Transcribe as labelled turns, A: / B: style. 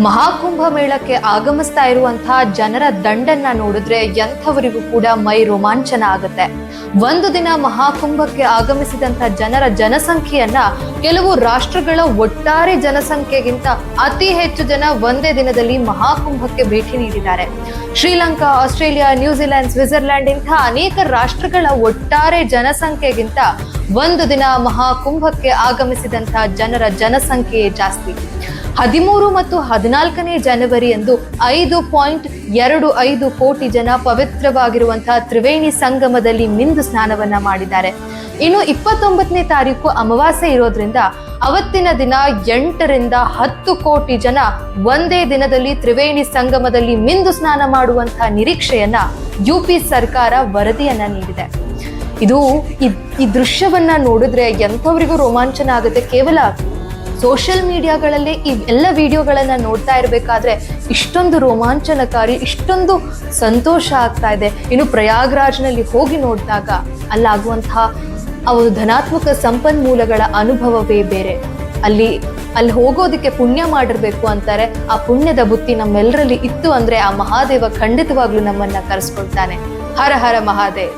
A: ಮಹಾಕುಂಭ ಮೇಳಕ್ಕೆ ಆಗಮಿಸ್ತಾ ಇರುವಂತಹ ಜನರ ದಂಡನ್ನ ನೋಡಿದ್ರೆ ಎಂಥವರಿಗೂ ಕೂಡ ಮೈ ರೋಮಾಂಚನ ಆಗುತ್ತೆ. ಒಂದು ದಿನ ಮಹಾಕುಂಭಕ್ಕೆ ಆಗಮಿಸಿದಂತಹ ಜನರ ಜನಸಂಖ್ಯೆಯನ್ನ ಕೆಲವು ರಾಷ್ಟ್ರಗಳ ಒಟ್ಟಾರೆ ಜನಸಂಖ್ಯೆಗಿಂತ ಅತಿ ಹೆಚ್ಚು ಜನ ಒಂದೇ ದಿನದಲ್ಲಿ ಮಹಾಕುಂಭಕ್ಕೆ ಭೇಟಿ ನೀಡಿದ್ದಾರೆ. ಶ್ರೀಲಂಕಾ, ಆಸ್ಟ್ರೇಲಿಯಾ, ನ್ಯೂಜಿಲೆಂಡ್, ಸ್ವಿಟ್ಜರ್ಲೆಂಡ್ ಇಂತಹ ಅನೇಕ ರಾಷ್ಟ್ರಗಳ ಒಟ್ಟಾರೆ ಜನಸಂಖ್ಯೆಗಿಂತ ಒಂದು ದಿನ ಮಹಾಕುಂಭಕ್ಕೆ ಆಗಮಿಸಿದಂತಹ ಜನರ ಜನಸಂಖ್ಯೆಯೇ ಜಾಸ್ತಿ. 13 ಮತ್ತು 14ನೇ ಜನವರಿಯಂದು 5.25 ಕೋಟಿ ಜನ ಪವಿತ್ರವಾಗಿರುವಂತಹ ತ್ರಿವೇಣಿ ಸಂಗಮದಲ್ಲಿ ಮಿಂದು ಸ್ನಾನವನ್ನ ಮಾಡಿದ್ದಾರೆ. ಇನ್ನು 29ನೇ ತಾರೀಕು ಅಮಾವಾಸ್ಯೆ ಇರೋದ್ರಿಂದ ಅವತ್ತಿನ ದಿನ 8ರಿಂದ 10 ಕೋಟಿ ಜನ ಒಂದೇ ದಿನದಲ್ಲಿ ತ್ರಿವೇಣಿ ಸಂಗಮದಲ್ಲಿ ಮಿಂದು ಸ್ನಾನ ಮಾಡುವಂತಹ ನಿರೀಕ್ಷೆಯನ್ನ ಯುಪಿ ಸರ್ಕಾರ ವರದಿಯನ್ನ ನೀಡಿದೆ. ಈ ದೃಶ್ಯವನ್ನ ನೋಡಿದ್ರೆ ಎಂಥವರಿಗೂ ರೋಮಾಂಚನ ಆಗುತ್ತೆ. ಕೇವಲ ಸೋಷಿಯಲ್ ಮೀಡಿಯಾಗಳಲ್ಲಿ ಈ ಎಲ್ಲ ವಿಡಿಯೋಗಳನ್ನ ನೋಡ್ತಾ ಇರಬೇಕಾದ್ರೆ ಇಷ್ಟೊಂದು ರೋಮಾಂಚನಕಾರಿ, ಇಷ್ಟೊಂದು ಸಂತೋಷ ಆಗ್ತಾ ಇದೆ. ಇನ್ನು ಪ್ರಯಾಗ್ರಾಜ್ನಲ್ಲಿ ಹೋಗಿ ನೋಡಿದಾಗ ಅಲ್ಲಾಗುವಂತಹ ಧನಾತ್ಮಕ ಸಂಪನ್ಮೂಲಗಳ ಅನುಭವವೇ ಬೇರೆ. ಅಲ್ಲಿ ಹೋಗೋದಕ್ಕೆ ಪುಣ್ಯ ಮಾಡಿರ್ಬೇಕು ಅಂತಾರೆ. ಆ ಪುಣ್ಯದ ಬುತ್ತಿ ನಮ್ಮೆಲ್ಲರಲ್ಲಿ ಇತ್ತು ಅಂದ್ರೆ ಆ ಮಹಾದೇವ ಖಂಡಿತವಾಗ್ಲೂ ನಮ್ಮನ್ನ ಕರೆಸ್ಕೊಳ್ತಾನೆ. ಹರ ಹರ ಮಹಾದೇವ್.